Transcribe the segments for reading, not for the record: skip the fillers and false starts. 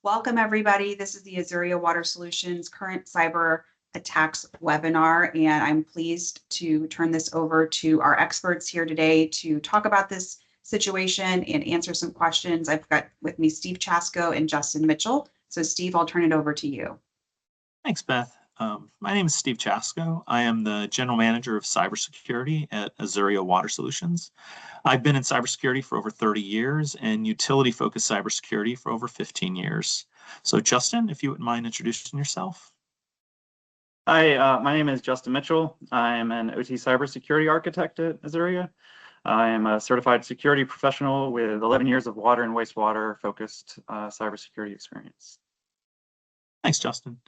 Welcome, everybody. This is the Azuria Water Solutions current cyber attacks webinar, and I'm pleased to turn this over to our experts here today to talk about this situation and answer some questions. I've got with me Steve Chasko and Justin Mitchell. So Steve, I'll turn it over to you. Thanks, Beth. My name is Steve Chasko. I am the General Manager of Cybersecurity at Azuria Water Solutions. I've been in cybersecurity for over 30 years and utility-focused cybersecurity for over 15 years. So Justin, if you wouldn't mind introducing yourself. Hi, my name is Justin Mitchell. I am an OT cybersecurity architect at Azuria. I am a certified security professional with 11 years of water and wastewater focused cybersecurity experience. Thanks, Justin.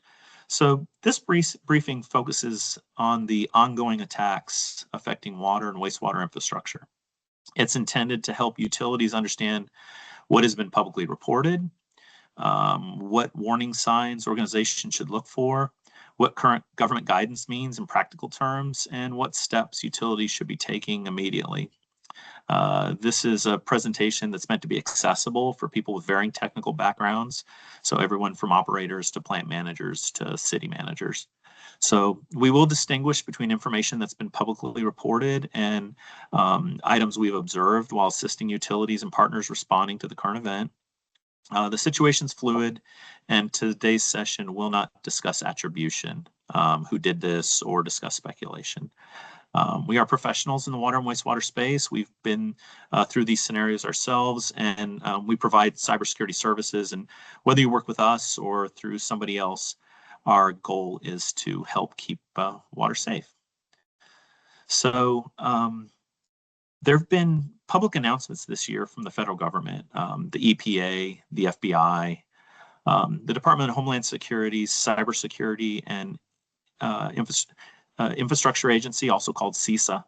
So this briefing focuses on the ongoing attacks affecting water and wastewater infrastructure. It's intended to help utilities understand what has been publicly reported, what warning signs organizations should look for, what current government guidance means in practical terms, and what steps utilities should be taking immediately. This is a presentation that's meant to be accessible for people with varying technical backgrounds, so everyone from operators to plant managers to city managers. So we will distinguish between information that's been publicly reported and items we've observed while assisting utilities and partners responding to the current event. The situation's fluid, and today's session will not discuss attribution, who did this, or discuss speculation. We are professionals in the water and wastewater space. We've been through these scenarios ourselves, and we provide cybersecurity services. And whether you work with us or through somebody else, our goal is to help keep water safe. So there have been public announcements this year from the federal government, the EPA, the FBI, the Department of Homeland Security's Cybersecurity and Infrastructure Agency, also called CISA,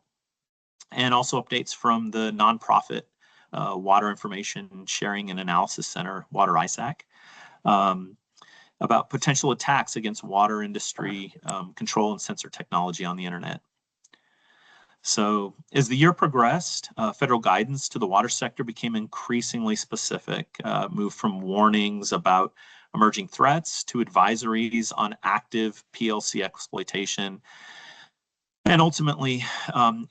and also updates from the nonprofit Water Information Sharing and Analysis Center, Water ISAC, about potential attacks against water industry control and sensor technology on the internet. So as the year progressed, federal guidance to the water sector became increasingly specific, moved from warnings about emerging threats to advisories on active PLC exploitation, and ultimately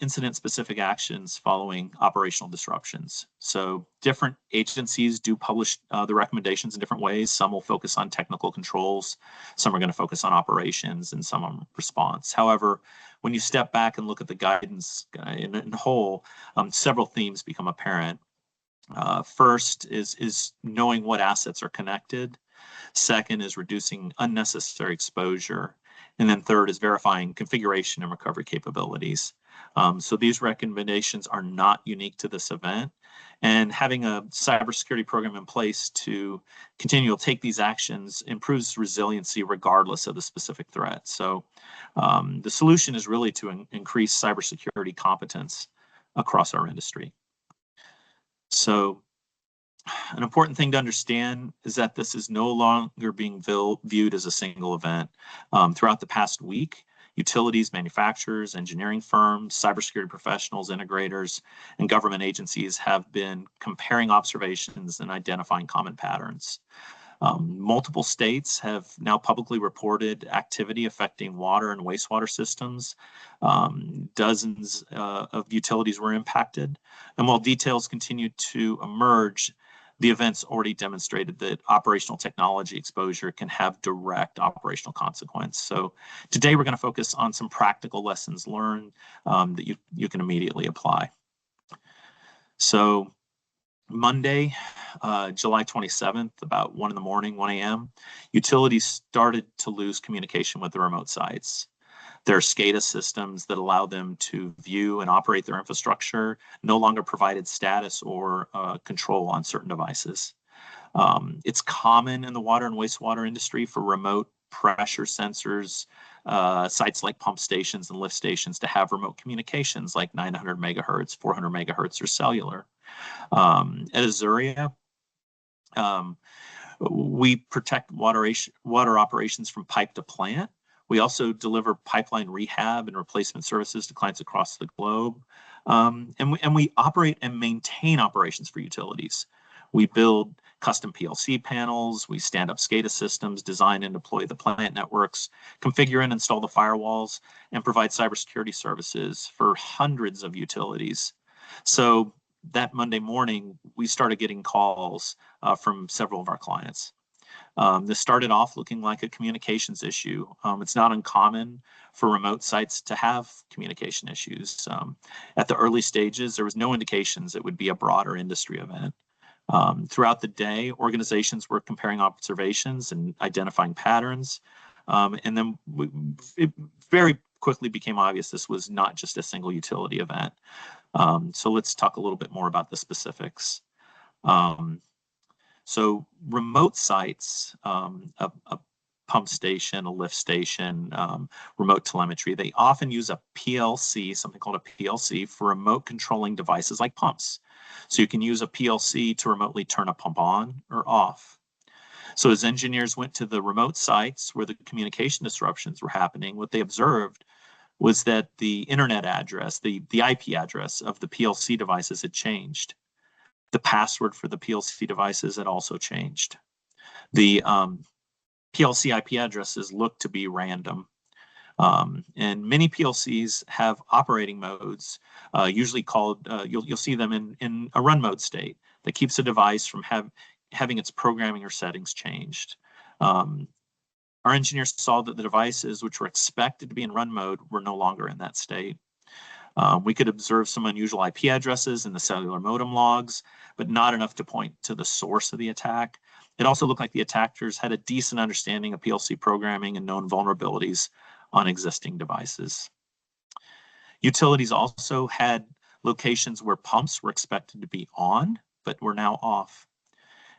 incident-specific actions following operational disruptions. So different agencies do publish the recommendations in different ways. Some will focus on technical controls, some are going to focus on operations, and some on response. However, when you step back and look at the guidance in whole, several themes become apparent. First is knowing what assets are connected. Second is reducing unnecessary exposure. And then third is verifying configuration and recovery capabilities. So these recommendations are not unique to this event. And having a cybersecurity program in place to continue to take these actions improves resiliency regardless of the specific threat. So the solution is really to increase cybersecurity competence across our industry. So an important thing to understand is that this is no longer being viewed as a single event. Throughout the past week, utilities, manufacturers, engineering firms, cybersecurity professionals, integrators, and government agencies have been comparing observations and identifying common patterns. Multiple states have now publicly reported activity affecting water and wastewater systems. Dozens of utilities were impacted. And while details continue to emerge, the events already demonstrated that operational technology exposure can have direct operational consequence. So today we're going to focus on some practical lessons learned that you can immediately apply. So Monday, July 27th, about 1 in the morning, 1 a.m., utilities started to lose communication with the remote sites. Their SCADA systems that allow them to view and operate their infrastructure no longer provided status or control on certain devices. It's common in the water and wastewater industry for remote pressure sensors, sites like pump stations and lift stations to have remote communications like 900 megahertz, 400 megahertz, or cellular. At Azuria, we protect water operations from pipe to plant. We also deliver pipeline rehab and replacement services to clients across the globe. And we operate and maintain operations for utilities. We build custom PLC panels. We stand up SCADA systems, design and deploy the plant networks, configure and install the firewalls, and provide cybersecurity services for hundreds of utilities. So that Monday morning, we started getting calls from several of our clients. This started off looking like a communications issue. It's not uncommon for remote sites to have communication issues. At the early stages, there was no indications it would be a broader industry event. Throughout the day, organizations were comparing observations and identifying patterns. And then it very quickly became obvious this was not just a single utility event. So let's talk a little bit more about the specifics. So remote sites, a pump station, a lift station, remote telemetry, they often use a PLC, something called a PLC, for remote controlling devices like pumps. So you can use a PLC to remotely turn a pump on or off. So as engineers went to the remote sites where the communication disruptions were happening, what they observed was that the internet address, the IP address of the PLC devices had changed. The password for the PLC devices had also changed. The PLC IP addresses look to be random. And many PLCs have operating modes, usually called, you'll see them in a run mode state that keeps a device from having its programming or settings changed. Our engineers saw that the devices which were expected to be in run mode were no longer in that state. We could observe some unusual IP addresses in the cellular modem logs, but not enough to point to the source of the attack. It also looked like the attackers had a decent understanding of PLC programming and known vulnerabilities on existing devices. Utilities also had locations where pumps were expected to be on, but were now off.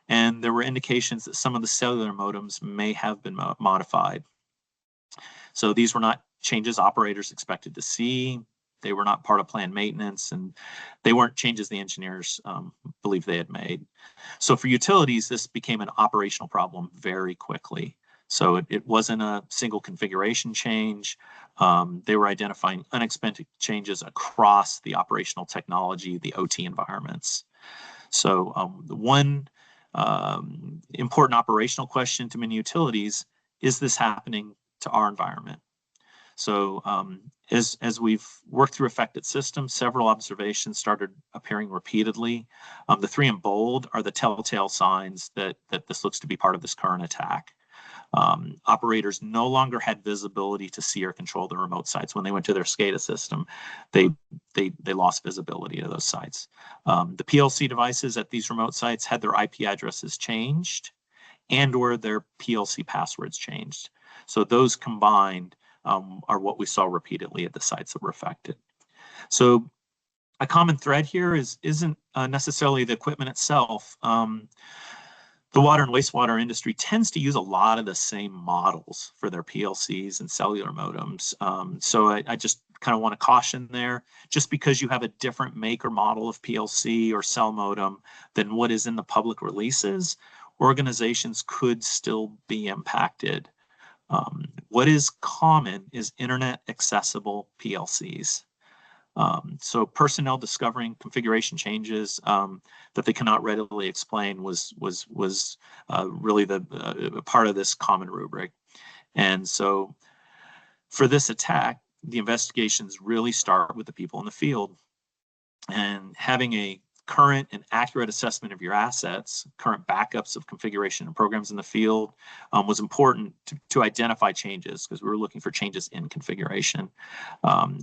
And there were indications that some of the cellular modems may have been modified. So these were not changes operators expected to see. They were not part of planned maintenance, and they weren't changes the engineers believed they had made. So for utilities, this became an operational problem very quickly. So it wasn't a single configuration change. They were identifying unexpected changes across the operational technology, the OT environments. So the one important operational question to many utilities, is this happening to our environment? So as we've worked through affected systems, several observations started appearing repeatedly. The three in bold are the telltale signs that this looks to be part of this current attack. Operators no longer had visibility to see or control the remote sites. When they went to their SCADA system, they lost visibility to those sites. The PLC devices at these remote sites had their IP addresses changed and or their PLC passwords changed. So those combined are what we saw repeatedly at the sites that were affected. So a common thread here isn't necessarily the equipment itself. The water and wastewater industry tends to use a lot of the same models for their PLCs and cellular modems. So I just kind of want to caution there, just because you have a different make or model of PLC or cell modem than what is in the public releases, organizations could still be impacted. What is common is internet accessible PLCs. So personnel discovering configuration changes that they cannot readily explain was really the part of this common rubric. And so for this attack, the investigations really start with the people in the field, and having a current and accurate assessment of your assets, current backups of configuration and programs in the field was important to identify changes, because we were looking for changes in configuration.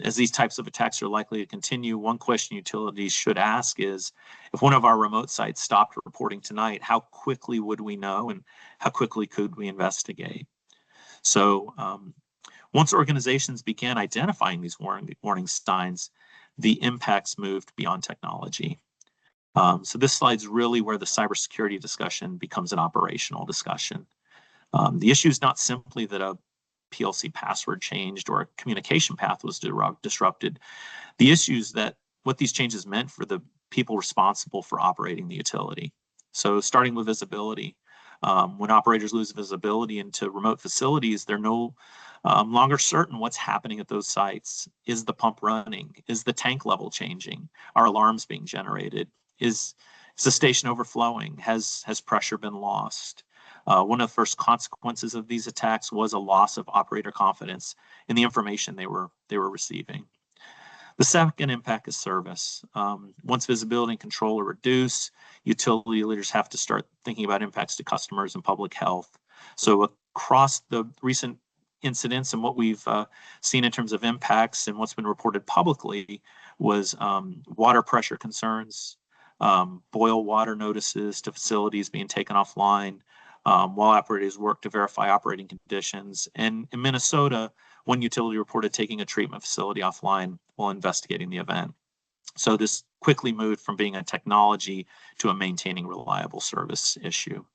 As these types of attacks are likely to continue, one question utilities should ask is, if one of our remote sites stopped reporting tonight, how quickly would we know and how quickly could we investigate? So once organizations began identifying these warning signs, the impacts moved beyond technology. So this slide's really where the cybersecurity discussion becomes an operational discussion. The issue is not simply that a PLC password changed or a communication path was disrupted. The issue is that what these changes meant for the people responsible for operating the utility. So starting with visibility, when operators lose visibility into remote facilities, they're no longer certain what's happening at those sites. Is the pump running? Is the tank level changing? Are alarms being generated? Is Is the station overflowing? Has pressure been lost? One of the first consequences of these attacks was a loss of operator confidence in the information they were receiving. The second impact is service. Once visibility and control are reduced, utility leaders have to start thinking about impacts to customers and public health. So across the recent incidents and what we've seen in terms of impacts and what's been reported publicly was water pressure concerns, boil water notices to facilities being taken offline while operators work to verify operating conditions. And in Minnesota, one utility reported taking a treatment facility offline while investigating the event. So this quickly moved from being a technology to a maintaining reliable service issue.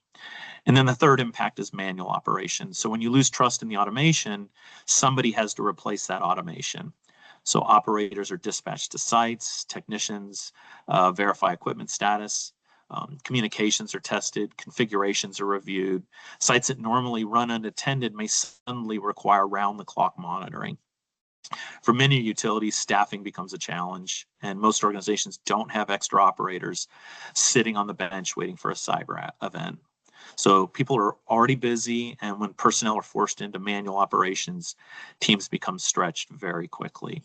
And then the third impact is manual operations. So when you lose trust in the automation, somebody has to replace that automation. So operators are dispatched to sites, technicians verify equipment status, communications are tested, configurations are reviewed. Sites that normally run unattended may suddenly require round-the-clock monitoring. For many utilities, staffing becomes a challenge, and most organizations don't have extra operators sitting on the bench waiting for a cyber event. So people are already busy, and when personnel are forced into manual operations, teams become stretched very quickly.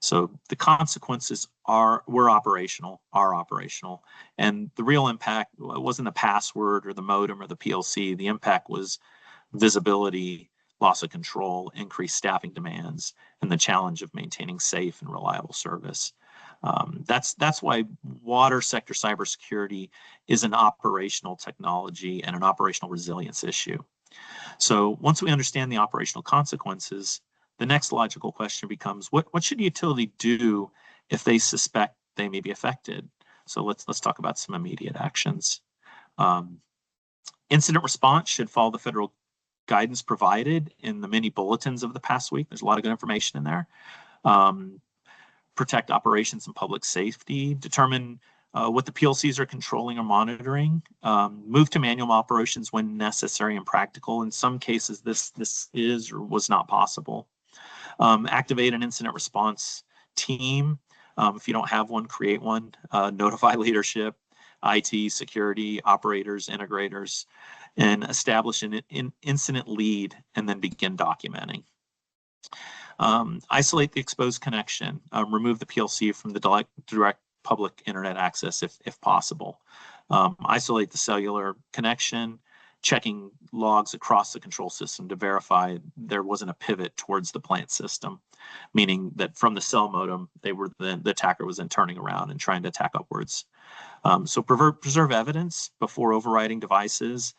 So the consequences are operational, and the real impact wasn't the password or the modem or the PLC. The impact was visibility, loss of control, increased staffing demands, and the challenge of maintaining safe and reliable service. That's why water sector cybersecurity is an operational technology and an operational resilience issue. So once we understand the operational consequences, the next logical question becomes, what should a utility do if they suspect they may be affected? So let's talk about some immediate actions. Incident response should follow the federal guidance provided in the many bulletins of the past week. There's a lot of good information in there. Protect operations and public safety, determine what the PLCs are controlling or monitoring, move to manual operations when necessary and practical. In some cases, this is or was not possible. Activate an incident response team. If you don't have one, create one. Notify leadership, IT, security, operators, integrators, and establish an incident lead, and then begin documenting. Isolate the exposed connection. Remove the PLC from the direct public internet access if possible. Isolate the cellular connection, checking logs across the control system to verify there wasn't a pivot towards the plant system, meaning that from the cell modem, the attacker was then turning around and trying to attack upwards. So preserve evidence before overriding devices.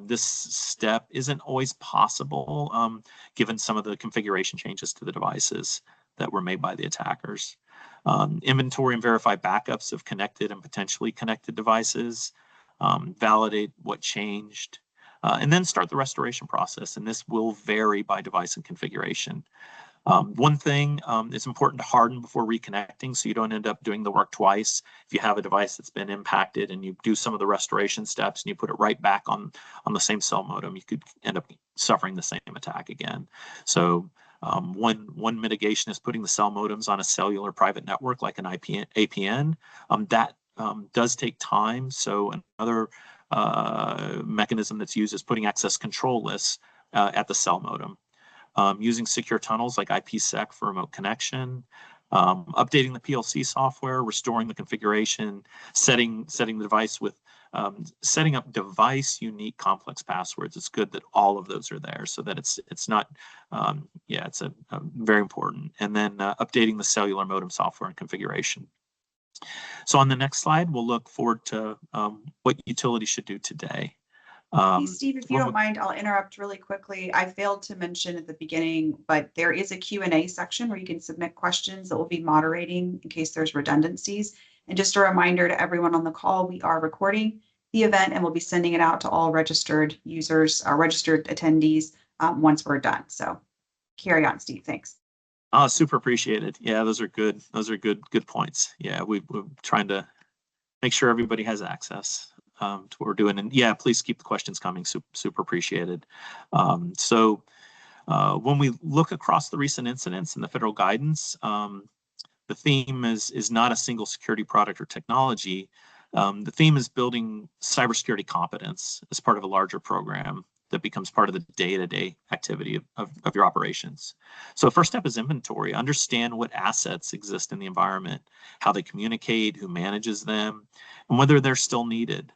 This step isn't always possible given some of the configuration changes to the devices that were made by the attackers. Inventory and verify backups of connected and potentially connected devices. Validate what changed, and then start the restoration process. And this will vary by device and configuration. One thing, it's important to harden before reconnecting so you don't end up doing the work twice. If you have a device that's been impacted and you do some of the restoration steps and you put it right back on the same cell modem, you could end up suffering the same attack again. So one mitigation is putting the cell modems on a cellular private network like an APN. That does take time. So another mechanism that's used is putting access control lists at the cell modem. Using secure tunnels like IPsec for remote connection, updating the PLC software, restoring the configuration, setting the device with setting up device unique complex passwords. It's good that all of those are there so that it's not it's a very important. And then updating the cellular modem software and configuration. So on the next slide, we'll look forward to what utilities should do today. Hey, Steve, if you don't mind, I'll interrupt really quickly. I failed to mention at the beginning, but there is a Q&A section where you can submit questions that we'll be moderating in case there's redundancies. And just a reminder to everyone on the call, we are recording the event and we'll be sending it out to all registered users, registered attendees once we're done. So carry on, Steve. Thanks. Super appreciated. Yeah, those are good. Those are good points. Yeah, we're trying to make sure everybody has access to what we're doing. And yeah, please keep the questions coming. Super appreciated. So when we look across the recent incidents and the federal guidance, the theme is not a single security product or technology, The theme is building cybersecurity competence as part of a larger program that becomes part of the day-to-day activity of your operations. So first step is inventory. Understand what assets exist in the environment, how they communicate, who manages them, and whether they're still needed.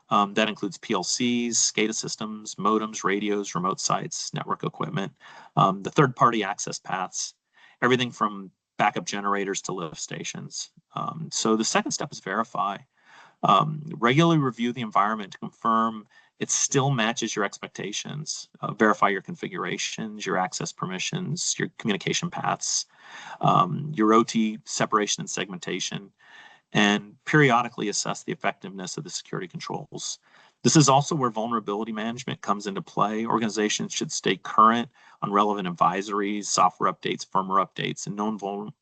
That includes PLCs, SCADA systems, modems, radios, remote sites, network equipment, the third-party access paths, everything from backup generators to lift stations. So the second step is verify. Regularly review the environment to confirm it still matches your expectations. Verify your configurations, your access permissions, your communication paths, your OT separation and segmentation, and periodically assess the effectiveness of the security controls. This is also where vulnerability management comes into play. Organizations should stay current on relevant advisories, software updates, firmware updates, and known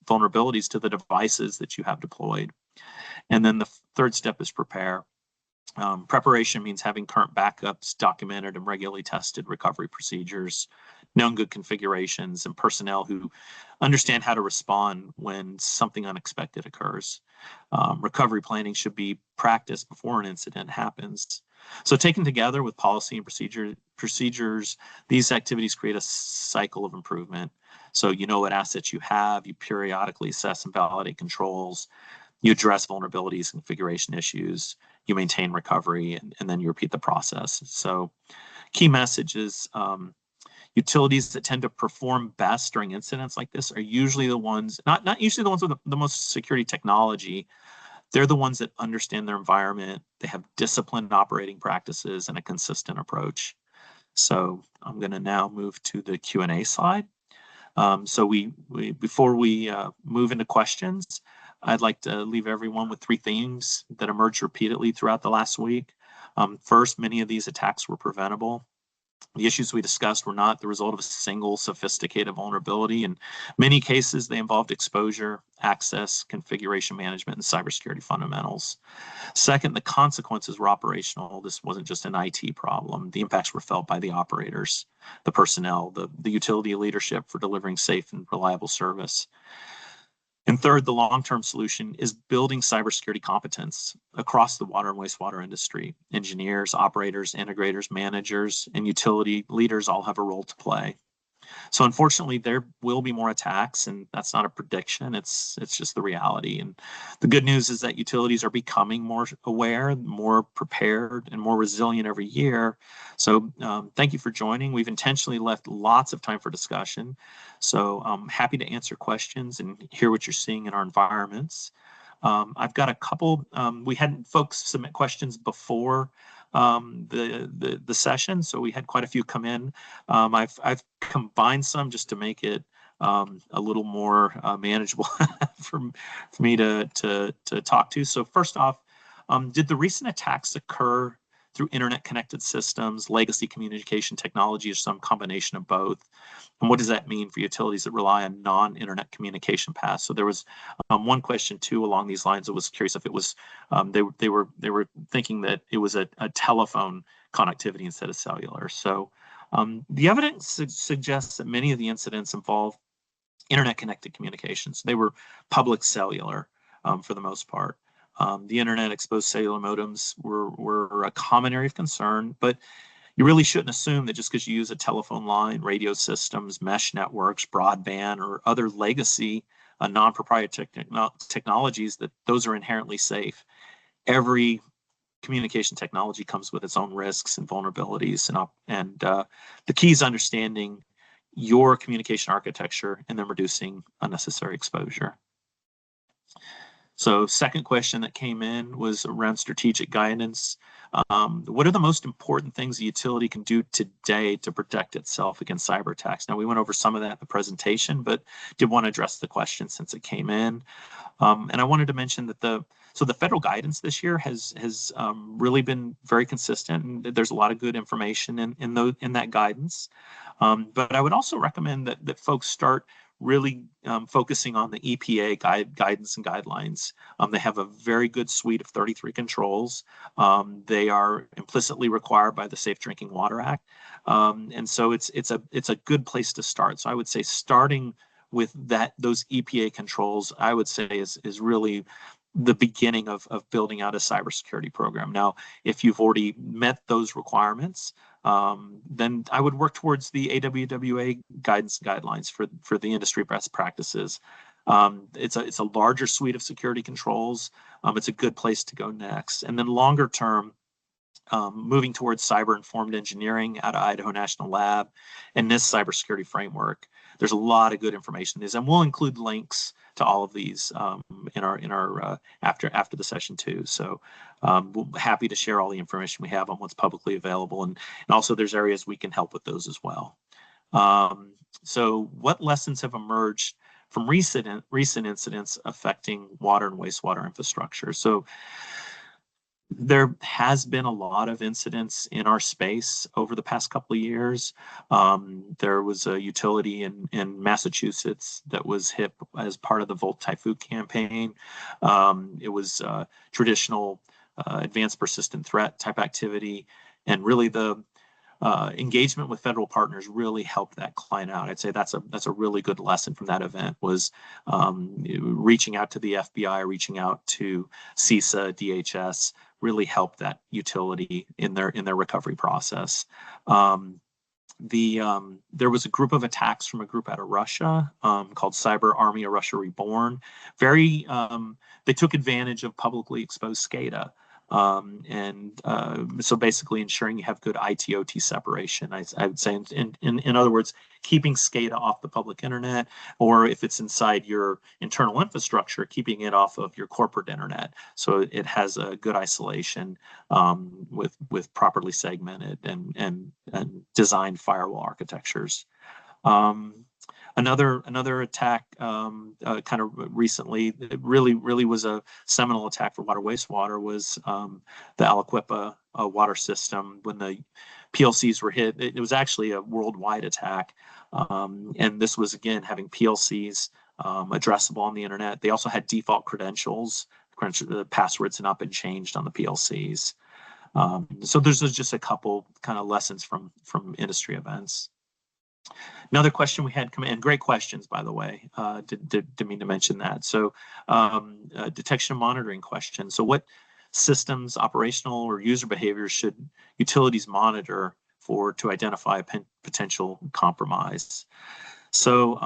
vulnerabilities to the devices that you have deployed. And then the third step is prepare. Preparation means having current backups, documented and regularly tested recovery procedures, known good configurations, and personnel who understand how to respond when something unexpected occurs. Recovery planning should be practiced before an incident happens. So taken together with policy and procedures, these activities create a cycle of improvement. So you know what assets you have, you periodically assess and validate controls, you address vulnerabilities and configuration issues, you maintain recovery, and then you repeat the process. So key message is utilities that tend to perform best during incidents like this are usually the ones, not usually the ones with the most security technology. They're the ones that understand their environment. They have disciplined operating practices and a consistent approach. So I'm going to now move to the Q&A slide. So before we move into questions, I'd like to leave everyone with three themes that emerged repeatedly throughout the last week. First, many of these attacks were preventable. The issues we discussed were not the result of a single sophisticated vulnerability. In many cases, they involved exposure, access, configuration management, and cybersecurity fundamentals. Second, the consequences were operational. This wasn't just an IT problem. The impacts were felt by the operators, the personnel, the utility leadership for delivering safe and reliable service. And third, the long-term solution is building cybersecurity competence across the water and wastewater industry. Engineers, operators, integrators, managers, and utility leaders all have a role to play. So unfortunately, there will be more attacks, and that's not a prediction. It's just the reality. And the good news is that utilities are becoming more aware, more prepared, and more resilient every year. So thank you for joining. We've intentionally left lots of time for discussion. So I'm happy to answer questions and hear what you're seeing in our environments. I've got a couple, we had folks submit questions before the session, so we had quite a few come in. I've combined some just to make it a little more manageable for me to talk to. So first off, did the recent attacks occur through internet connected systems, legacy communication technology, or some combination of both? And what does that mean for utilities that rely on non-internet communication paths? So there was one question too along these lines. I was curious if it was they were thinking that it was a telephone connectivity instead of cellular. So the evidence suggests that many of the incidents involve internet connected communications. They were public cellular for the most part. The internet exposed cellular modems were a common area of concern, but you really shouldn't assume that just because you use a telephone line, radio systems, mesh networks, broadband, or other legacy non-proprietary technologies, that those are inherently safe. Every communication technology comes with its own risks and vulnerabilities, and the key is understanding your communication architecture and then reducing unnecessary exposure. So second question that came in was around strategic guidance. What are the most important things the utility can do today to protect itself against cyber attacks? Now, we went over some of that in the presentation, but did want to address the question since it came in. And I wanted to mention that the federal guidance this year has really been very consistent, and there's a lot of good information in that guidance. But I would also recommend that folks start really focusing on the EPA guidance and guidelines. They have a very good suite of 33 controls. They are implicitly required by the Safe Drinking Water Act. And so it's a good place to start. So I would say starting with those EPA controls, I would say is really the beginning of building out a cybersecurity program. Now, if you've already met those requirements, then I would work towards the AWWA guidelines for the industry best practices. It's a larger suite of security controls. It's a good place to go next. And then longer term, moving towards cyber-informed engineering out of Idaho National Lab and this cybersecurity framework. There's a lot of good information in these, and we'll include links to all of these in our after the session too. So we're happy to share all the information we have on what's publicly available, and also there's areas we can help with those as well. So what lessons have emerged from recent incidents affecting water and wastewater infrastructure? So there has been a lot of incidents in our space over the past couple of years. There was a utility in Massachusetts that was hit as part of the Volt Typhoon campaign. It was traditional advanced persistent threat type activity, and really the engagement with federal partners really helped that client out. I'd say that's a really good lesson from that event, was reaching out to the FBI, reaching out to CISA, DHS, really helped that utility in their recovery process. There was a group of attacks from a group out of Russia called Cyber Army of Russia Reborn. They took advantage of publicly exposed SCADA. So basically ensuring you have good IT/OT separation. I would say, in other words, keeping SCADA off the public internet, or if it's inside your internal infrastructure, keeping it off of your corporate internet, so it has a good isolation with properly segmented and designed firewall architectures. Another attack kind of recently, it really was a seminal attack for water wastewater, was the Aliquippa water system. When the PLCs were hit, it was actually a worldwide attack. And this was, again, having PLCs addressable on the internet. They also had default credentials. The passwords had not been changed on the PLCs. So there's just a couple kind of lessons from industry events. Another question we had come in, great questions, by the way, didn't mean to mention that. So detection and monitoring question. So what systems, operational or user behaviors should utilities monitor to identify a potential compromise? So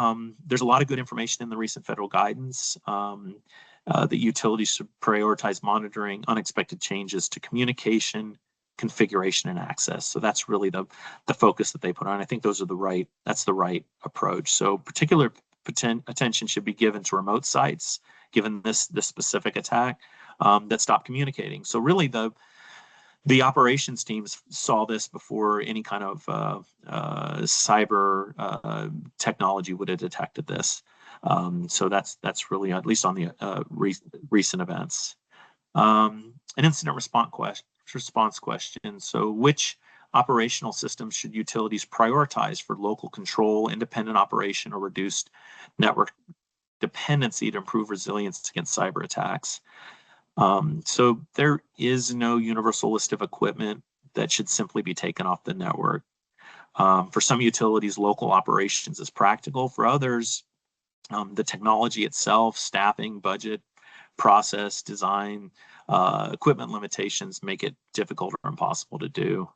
there's a lot of good information in the recent federal guidance that utilities should prioritize monitoring unexpected changes to communication, configuration, and access. So that's really the focus that they put on. I think that's the right approach. So particular attention should be given to remote sites, given this specific attack, that stopped communicating. So really the operations teams saw this before any kind of cyber technology would have detected this. So that's really, at least on the recent events. An incident response question. So which operational systems should utilities prioritize for local control, independent operation, or reduced network dependency to improve resilience against cyber attacks? So there is no universal list of equipment that should simply be taken off the network. For some utilities, local operations is practical. For others, the technology itself, staffing, budget, process, design, equipment limitations make it difficult or impossible to do.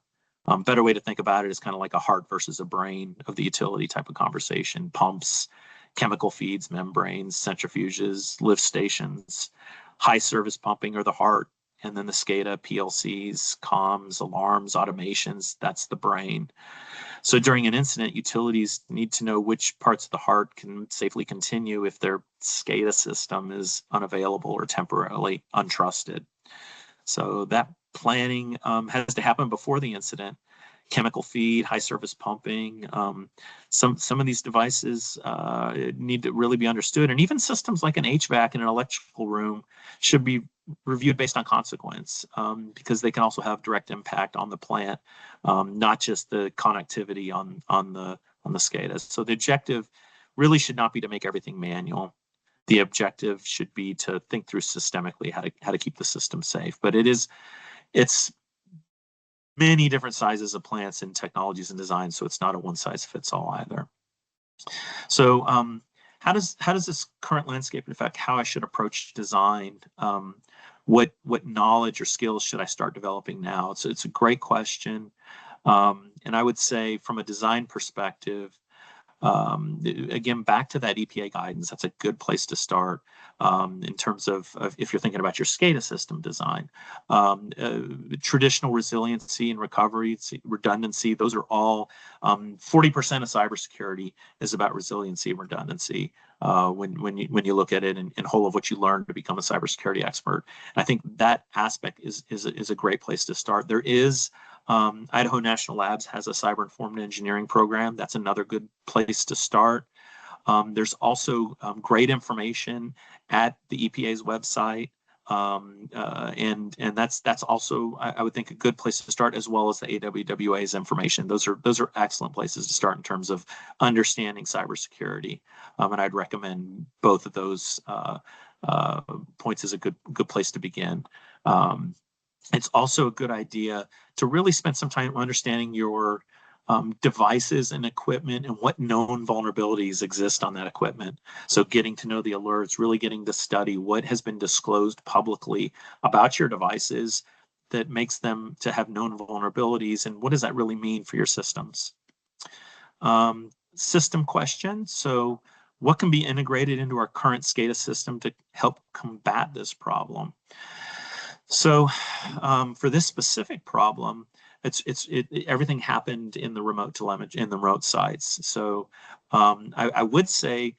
Better way to think about it is kind of like a heart versus a brain of the utility type of conversation. Pumps, chemical feeds, membranes, centrifuges, lift stations, high service pumping are the heart, and then the SCADA, PLCs, comms, alarms, automations, that's the brain. So during an incident, utilities need to know which parts of the heart can safely continue if their SCADA system is unavailable or temporarily untrusted. So that planning has to happen before the incident. Chemical feed, high service pumping, some of these devices need to really be understood. And even systems like an HVAC in an electrical room should be reviewed based on consequence, because they can also have direct impact on the plant, not just the connectivity on the SCADA. So the objective really should not be to make everything manual. The objective should be to think through systemically how to keep the system safe. But it's many different sizes of plants and technologies and designs, so it's not a one size fits all either. So how does this current landscape affect how I should approach design? What knowledge or skills should I start developing now? It's a great question, and I would say from a design perspective, again, back to that EPA guidance, that's a good place to start in terms of if you're thinking about your SCADA system design. Traditional resiliency and recovery, redundancy, those are all 40% of cybersecurity is about resiliency and redundancy when you look at it in whole of what you learn to become a cybersecurity expert. And I think that aspect is a great place to start. There is Idaho National Labs has a cyber-informed engineering program. That's another good place to start. There's also great information at the EPA's website, and that's also I would think a good place to start, as well as the AWWA's information. Those are excellent places to start in terms of understanding cybersecurity, and I'd recommend both of those points as a good place to begin. It's also a good idea to really spend some time understanding your devices and equipment and what known vulnerabilities exist on that equipment. So getting to know the alerts, really getting to study what has been disclosed publicly about your devices that makes them to have known vulnerabilities, and what does that really mean for your systems? System question. So what can be integrated into our current SCADA system to help combat this problem? So for this specific problem, everything happened in the remote telemetry, in the remote sites. So I would say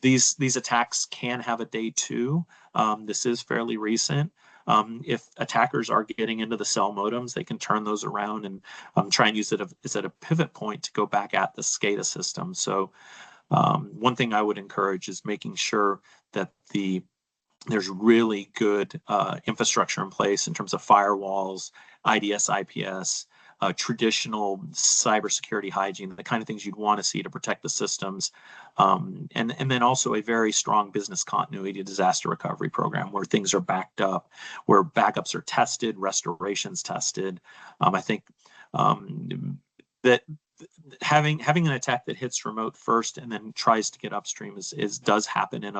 these attacks can have a day two. This is fairly recent. If attackers are getting into the cell modems, they can turn those around and try and use it as a pivot point to go back at the SCADA system. So one thing I would encourage is making sure that there's really good infrastructure in place in terms of firewalls, IDS, IPS, traditional cybersecurity hygiene, the kind of things you'd want to see to protect the systems, and then also a very strong business continuity disaster recovery program where things are backed up, where backups are tested, restorations tested. I think that having an attack that hits remote first and then tries to get upstream does happen and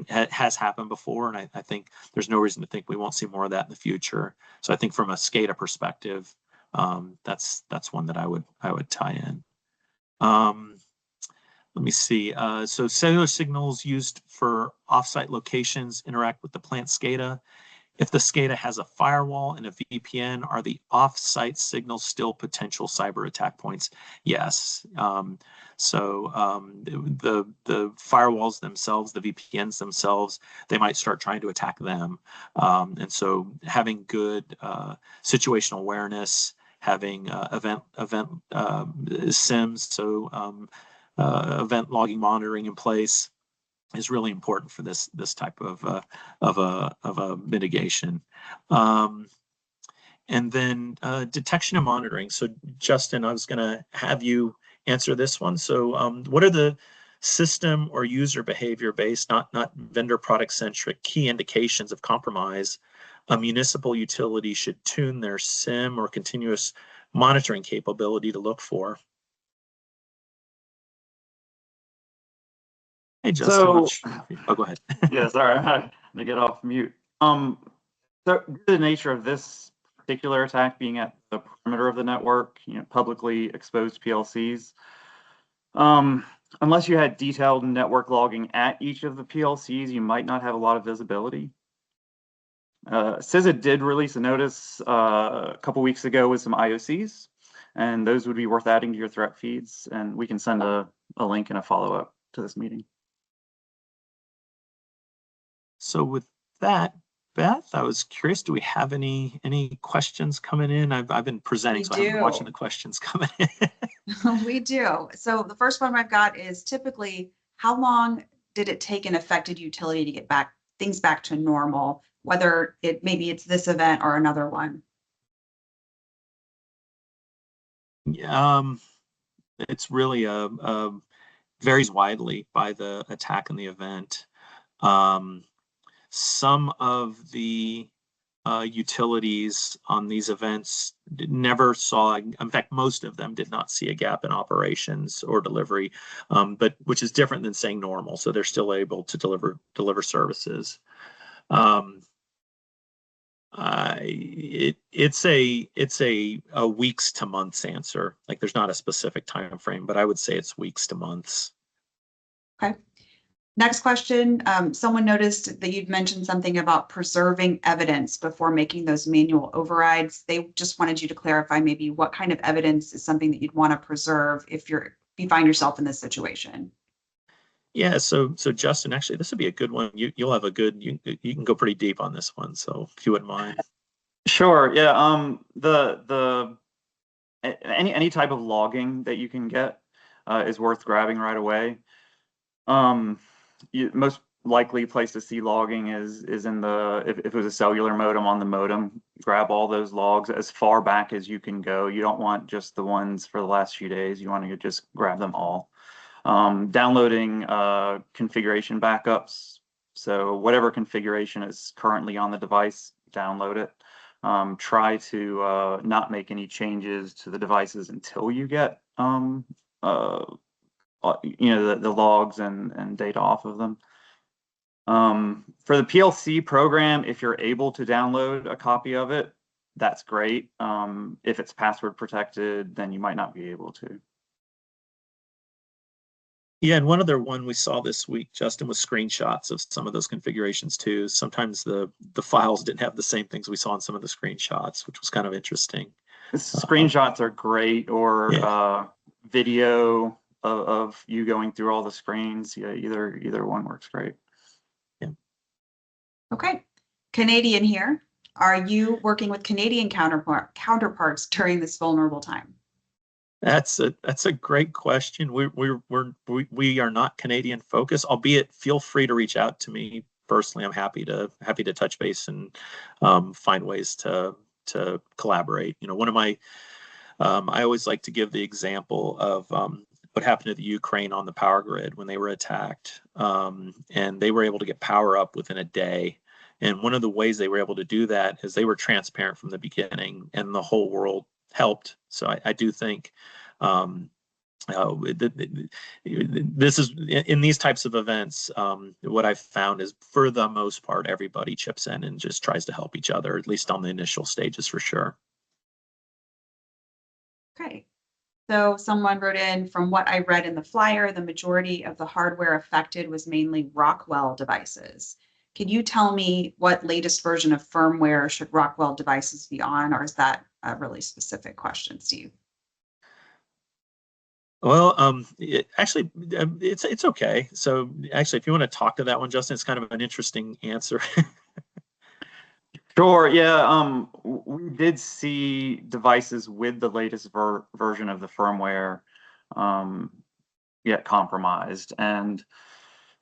has happened before, and I think there's no reason to think we won't see more of that in the future. So I think from a SCADA perspective, that's one that I would tie in. Let me see. So cellular signals used for offsite locations interact with the plant SCADA. If the SCADA has a firewall and a VPN, are the off-site signals still potential cyber attack points? Yes. So the firewalls themselves, the VPNs themselves, they might start trying to attack them. And so having good situational awareness, having event SIMs, so event logging monitoring in place, is really important for this type of a mitigation. And then detection and monitoring. So Justin, I was going to have you answer this one. So what are the system or user behavior based, not vendor product centric, key indications of compromise a municipal utility should tune their SIM or continuous monitoring capability to look for? Hey, Justin. Oh, go ahead. Yeah, sorry, I had to get off mute. So the nature of this particular attack being at the perimeter of the network, publicly exposed PLCs, unless you had detailed network logging at each of the PLCs, you might not have a lot of visibility. CISA did release a notice a couple weeks ago with some IOCs, and those would be worth adding to your threat feeds, and we can send a link and a follow-up to this meeting. So with that, Beth, I was curious, do we have any questions coming in? I've been presenting, so I've been watching the questions coming in. We do. So the first one I've got is typically, how long did it take an affected utility to get things back to normal, whether maybe it's this event or another one? It's really varies widely by the attack and the event. Some of the utilities on these events never saw, in fact, most of them did not see a gap in operations or delivery, but which is different than saying normal. So they're still able to deliver services. It's a weeks to months answer. Like there's not a specific time frame, but I would say it's weeks to months. Okay. Next question. Someone noticed that you'd mentioned something about preserving evidence before making those manual overrides. They just wanted you to clarify maybe what kind of evidence is something that you'd want to preserve if you find yourself in this situation. Yeah, so Justin, actually, this would be a good one. You'll have a good, you can go pretty deep on this one. So if you wouldn't mind. Sure. Yeah. Any type of logging that you can get is worth grabbing right away. Most likely place to see logging is in the if it was a cellular modem, on the modem. Grab all those logs as far back as you can go. You don't want just the ones for the last few days. You want to just grab them all. Downloading configuration backups. So whatever configuration is currently on the device, download it. Try to not make any changes to the devices until you get the logs and data off of them. For the PLC program, if you're able to download a copy of it, that's great. If it's password protected, then you might not be able to. Yeah, and one other one we saw this week, Justin, was screenshots of some of those configurations too. Sometimes the files didn't have the same things we saw in some of the screenshots, which was kind of interesting. Screenshots are great, or video of you going through all the screens. Yeah, either one works great. Yeah. Okay. Canadian here. Are you working with Canadian counterparts during this vulnerable time? That's a great question. We are not Canadian focused, albeit feel free to reach out to me personally. I'm happy to touch base and find ways to collaborate. You know, one of my I always like to give the example of what happened to the Ukraine on the power grid when they were attacked, and they were able to get power up within a day. And one of the ways they were able to do that is they were transparent from the beginning, and the whole world helped. So I do think this is in these types of events. What I've found is, for the most part, everybody chips in and just tries to help each other, at least on the initial stages, for sure. Okay. So someone wrote in, from what I read in the flyer, the majority of the hardware affected was mainly Rockwell devices. Can you tell me what latest version of firmware should Rockwell devices be on, or is that a really specific question, Steve? Well, actually, it's okay. So actually, if you want to talk to that one, Justin, it's kind of an interesting answer. Sure. Yeah. We did see devices with the latest version of the firmware get compromised, and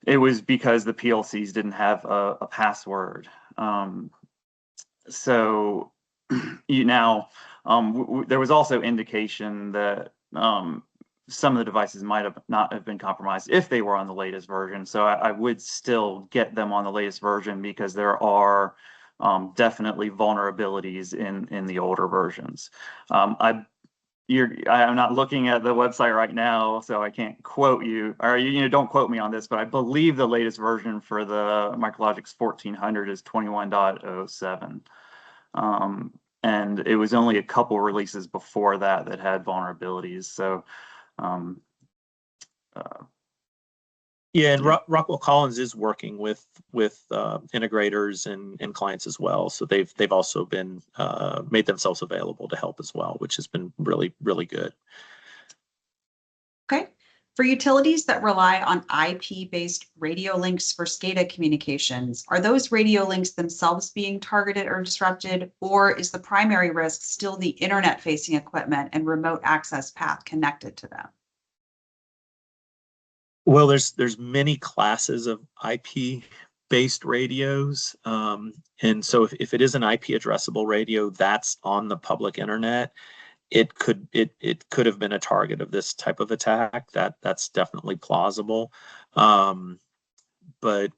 it was because the PLCs didn't have a password. So there was also indication that some of the devices might have not have been compromised if they were on the latest version. So I would still get them on the latest version, because there are definitely vulnerabilities in the older versions. I'm not looking at the website right now, so I can't quote you, or don't quote me on this, but I believe the latest version for the Micrologix 1400 is 21.07. And it was only a couple releases before that had vulnerabilities. So yeah, and Rockwell Collins is working with integrators and clients as well. So they've also been made themselves available to help as well, which has been really, really good. Okay. For utilities that rely on IP-based radio links for SCADA communications, are those radio links themselves being targeted or disrupted, or is the primary risk still the internet-facing equipment and remote access path connected to them? Well, there's many classes of IP-based radios, and so if it is an IP addressable radio that's on the public internet, it could have been a target of this type of attack. That's definitely plausible. but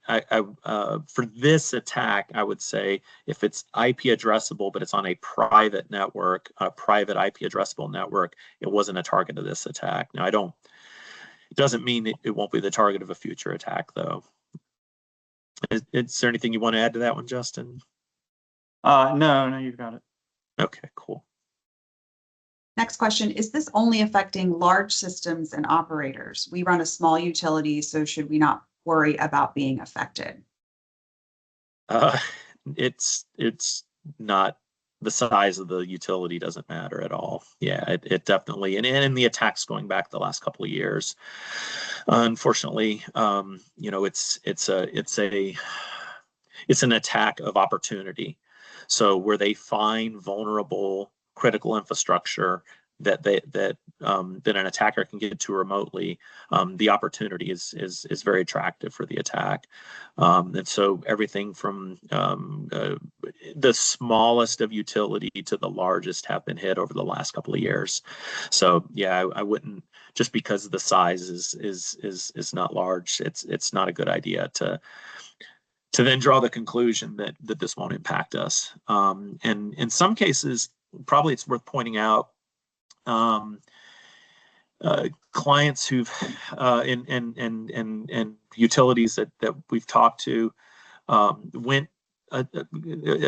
for this attack, I would say if it's IP addressable, but it's on a private network, a private IP addressable network, it wasn't a target of this attack. Now, it doesn't mean it won't be the target of a future attack, though. Is there anything you want to add to that one, Justin? No, you've got it. Okay, cool. Next question, is this only affecting large systems and operators? We run a small utility, so should we not worry about being affected? It's not, the size of the utility doesn't matter at all. Yeah, it definitely, and the attacks going back the last couple of years, unfortunately, it's an attack of opportunity. So where they find vulnerable critical infrastructure that an attacker can get to remotely, the opportunity is very attractive for the attack. And so everything from the smallest of utility to the largest have been hit over the last couple of years. So yeah, I wouldn't, just because the size is not large, it's not a good idea to then draw the conclusion that this won't impact us. And in some cases, probably it's worth pointing out, clients who've and utilities that we've talked to went a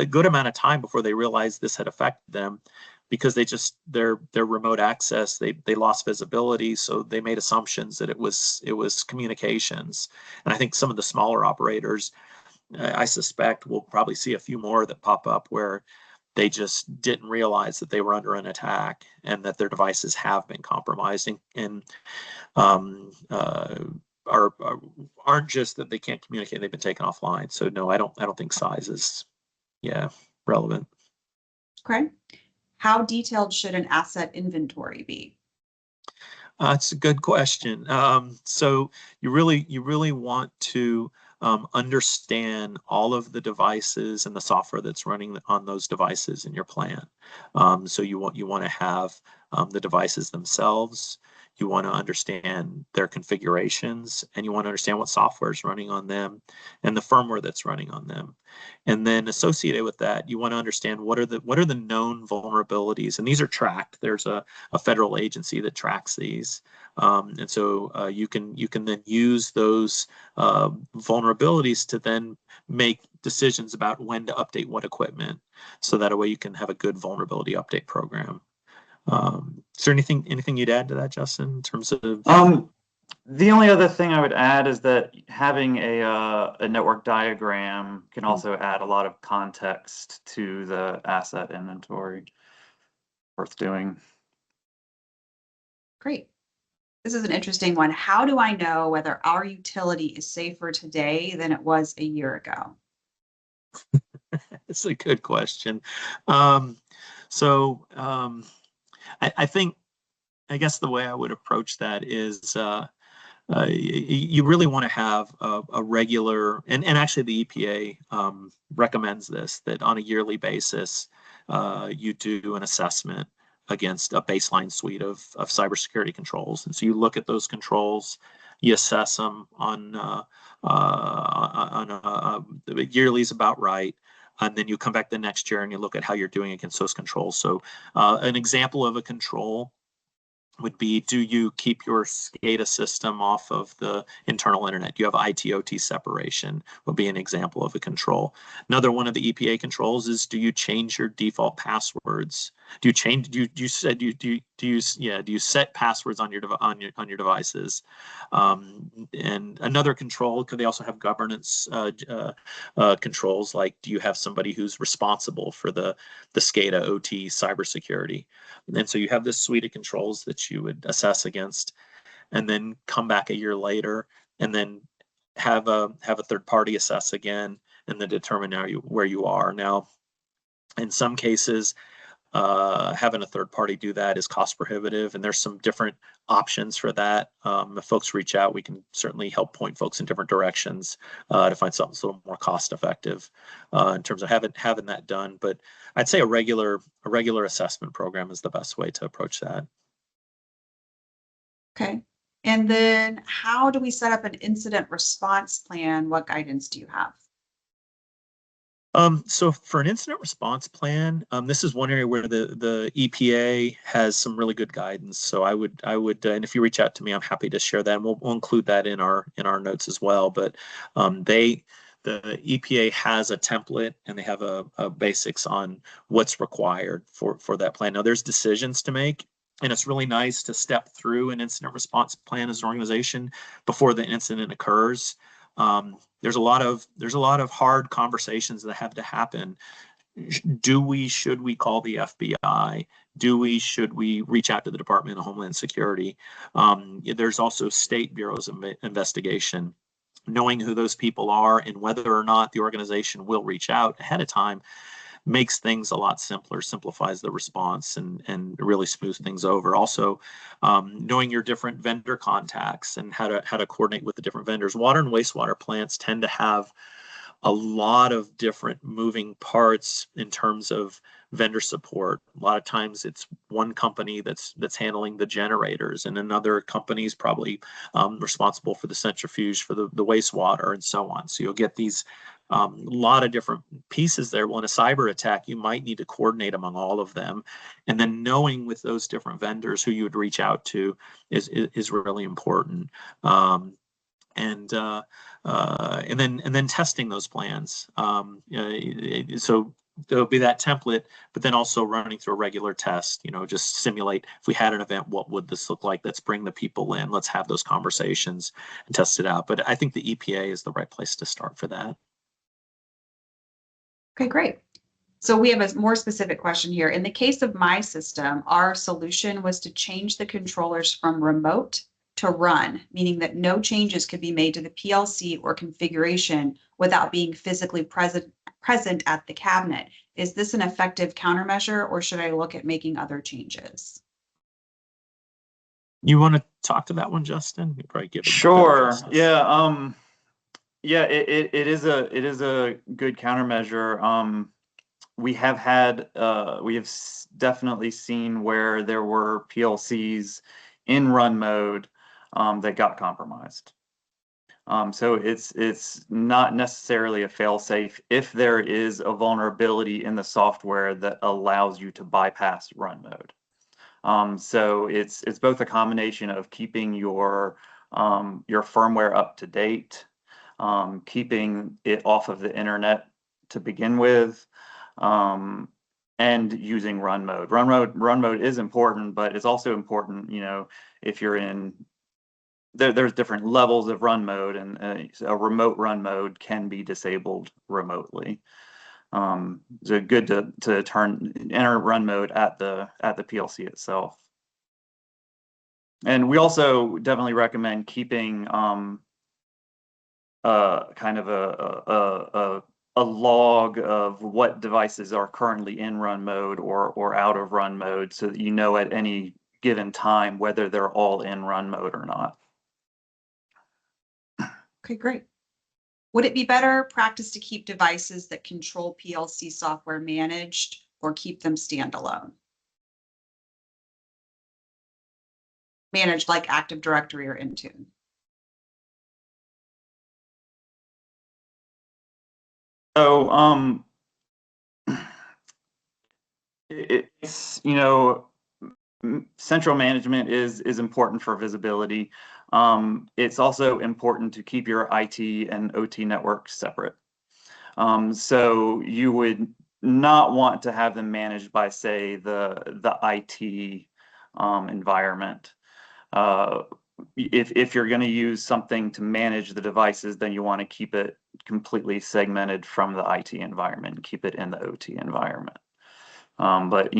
good amount of time before they realized this had affected them, because their remote access, they lost visibility, so they made assumptions that it was communications. And I think some of the smaller operators, I suspect we'll probably see a few more that pop up where they just didn't realize that they were under an attack and that their devices have been compromised, and aren't just that they can't communicate, they've been taken offline. So no, I don't think size is relevant. Okay. How detailed should an asset inventory be? It's a good question. So you really want to understand all of the devices and the software that's running on those devices in your plan. So you want to have the devices themselves. You want to understand their configurations, and you want to understand what software is running on them and the firmware that's running on them. And then associated with that, you want to understand what are the known vulnerabilities, and these are tracked. There's a federal agency that tracks these, and so you can then use those vulnerabilities to then make decisions about when to update what equipment, so that way you can have a good vulnerability update program. Is there anything you'd add to that, Justin, in terms of? The only other thing I would add is that having a network diagram can also add a lot of context to the asset inventory. Worth doing. Great. This is an interesting one. How do I know whether our utility is safer today than it was a year ago? It's a good question. I think, I guess the way I would approach that is you really want to have a regular, and actually the EPA recommends this, that on a yearly basis, you do an assessment against a baseline suite of cybersecurity controls. And so you look at those controls, you assess them on yearly is about right. And then you come back the next year and you look at how you're doing against those controls. So an example of a control would be, do you keep your SCADA system off of the internal internet? Do you have IT/OT separation? Would be an example of a control. Another one of the EPA controls is, do you change your default passwords? Do you set passwords on your devices? And another control, could they also have governance controls, like, do you have somebody who's responsible for the SCADA OT cybersecurity? And so you have this suite of controls that you would assess against, and then come back a year later and then have a third party assess again, and then determine where you are. Now, in some cases, having a third party do that is cost prohibitive, and there's some different options for that. If folks reach out, we can certainly help point folks in different directions to find something that's a little more cost effective in terms of having that done. But I'd say a regular assessment program is the best way to approach that. Okay. And then how do we set up an incident response plan? What guidance do you have? So for an incident response plan, this is one area where the EPA has some really good guidance. So I would, and if you reach out to me, I'm happy to share that. And we'll include that in our notes as well. But the EPA has a template and they have a basics on what's required for that plan. Now there's decisions to make. And it's really nice to step through an incident response plan as an organization before the incident occurs. There's a lot of hard conversations that have to happen. Should we call the FBI? Should we reach out to the Department of Homeland Security? There's also state bureaus of investigation. Knowing who those people are and whether or not the organization will reach out ahead of time makes things a lot simpler, simplifies the response, and really smooths things over. Also, knowing your different vendor contacts and how to coordinate with the different vendors. Water and wastewater plants tend to have a lot of different moving parts in terms of vendor support. A lot of times it's one company that's handling the generators, and another company is probably responsible for the centrifuge for the wastewater and so on. So you'll get these lot of different pieces there. Well, in a cyber attack, you might need to coordinate among all of them, and then knowing with those different vendors who you would reach out to is really important. And then testing those plans. So there'll be that template, but then also running through a regular test. Just simulate if we had an event, what would this look like? Let's bring the people in. Let's have those conversations and test it out. But I think the EPA is the right place to start for that. Okay, great. So we have a more specific question here. In the case of my system, our solution was to change the controllers from remote to run, meaning that no changes could be made to the PLC or configuration without being physically present at the cabinet. Is this an effective countermeasure, or should I look at making other changes? You want to talk to that one, Justin? You probably give it. Sure. Yeah. Yeah. It is a good countermeasure. We have definitely seen where there were PLCs in run mode that got compromised. So it's not necessarily a fail-safe if there is a vulnerability in the software that allows you to bypass run mode. So it's both a combination of keeping your firmware up to date, keeping it off of the internet to begin with, and using run mode. Run mode is important, but it's also important, if you're in there's different levels of run mode, and a remote run mode can be disabled remotely. So good to enter run mode at the PLC itself. And we also definitely recommend keeping kind of a log of what devices are currently in run mode or out of run mode, so that you know at any given time whether they're all in run mode or not. Okay, great. Would it be better practice to keep devices that control PLC software managed or keep them standalone? Managed like Active Directory or Intune? So it's central management is important for visibility. It's also important to keep your IT and OT networks separate. So you would not want to have them managed by, say, the IT environment. If you're going to use something to manage the devices, then you want to keep it completely segmented from the IT environment and keep it in the OT environment. But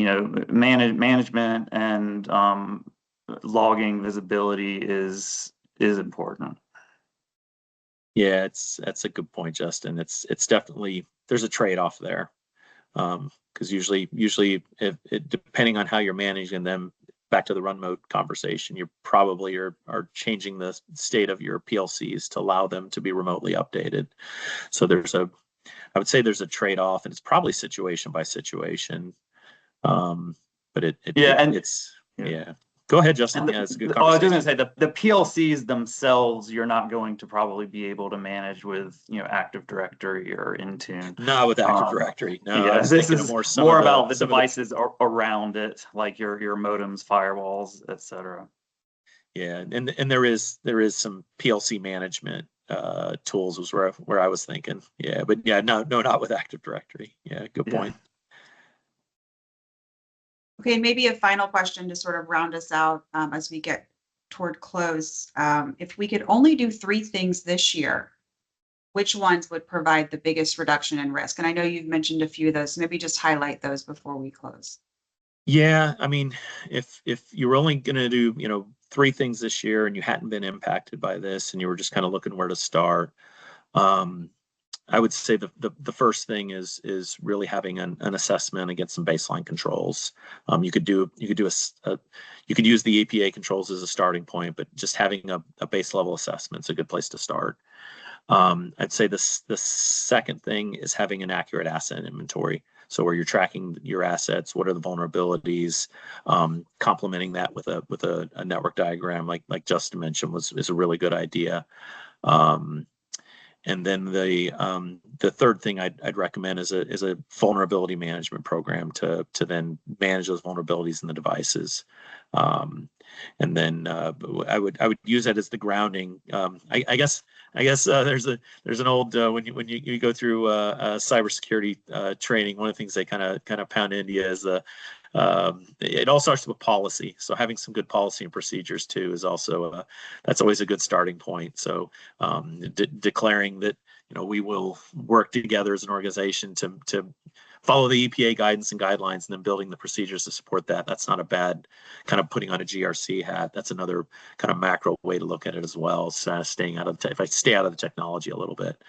management and logging visibility is important. Yeah, that's a good point, Justin. It's definitely, there's a trade-off there, because usually if depending on how you're managing them, back to the run mode conversation, you probably are changing the state of your PLCs to allow them to be remotely updated. So I would say there's a trade-off, and it's probably situation by situation. But Yeah. Go ahead, Justin. And Yeah, it's a good I was just conversation. going to say the PLCs themselves, you're not going to probably be able to manage with, Active Directory or Intune. Not with Active Directory. No, I Yeah, was this thinking of is more more about the devices around it, like your modems, firewalls, etc. Yeah, and there is some PLC management tools was where I was thinking. Yeah, but yeah, no, not with Active Directory. Yeah, good point. Okay, and maybe a final question to sort of round us out as we get toward close. If we could only do 3 things this year, which ones would provide the biggest reduction in risk? And I know you've mentioned a few of those, so maybe just highlight those before we close. Yeah, I mean, if you're only going to do 3 things this year and you hadn't been impacted by this and you were just kind of looking where to start, I would say the first thing is really having an assessment against some baseline controls. You could use the EPA controls as a starting point, but just having a base level assessment is a good place to start. I'd say the second thing is having an accurate asset inventory. So where you're tracking your assets, what are the vulnerabilities, complementing that with a network diagram like Justin mentioned is a really good idea. And then the third thing I'd recommend is a vulnerability management program to then manage those vulnerabilities in the devices. And then I would use that as the grounding. I guess there's an old when you go through cybersecurity training, one of the things they kind of pound into you is it all starts with policy. So having some good policy and procedures too is also that's always a good starting point. So declaring that we will work together as an organization to follow the EPA guidance and guidelines, and then building the procedures to support that. That's not a bad kind of putting on a GRC hat. That's another kind of macro way to look at it as well. So staying out of if I stay out of the technology a little bit.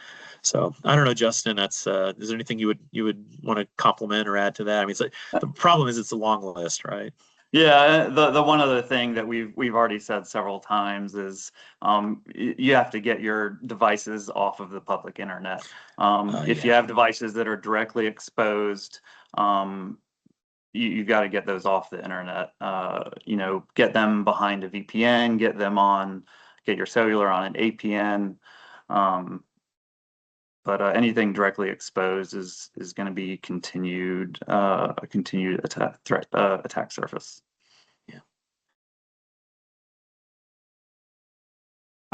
So I don't know, Justin. That's is there anything you would want to compliment or add to that? I mean, the problem is it's a long list, right? Yeah, the one other thing that we've already said several times is you have to get your devices off of the public internet. If you have devices that are directly exposed, you got to get those off the internet. Get them behind a VPN, get your cellular on an APN. But anything directly exposed is going to be a continued attack surface. Yeah.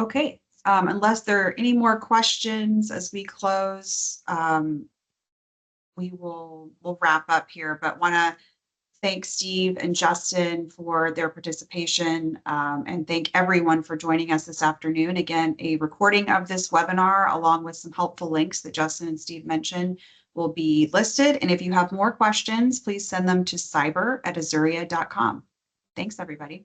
Okay. Unless there are any more questions as we close, we'll wrap up here. But want to thank Steve and Justin for their participation, and thank everyone for joining us this afternoon. Again, a recording of this webinar along with some helpful links that Justin and Steve mentioned will be listed. And if you have more questions, please send them to cyber@azuria.com. Thanks, everybody.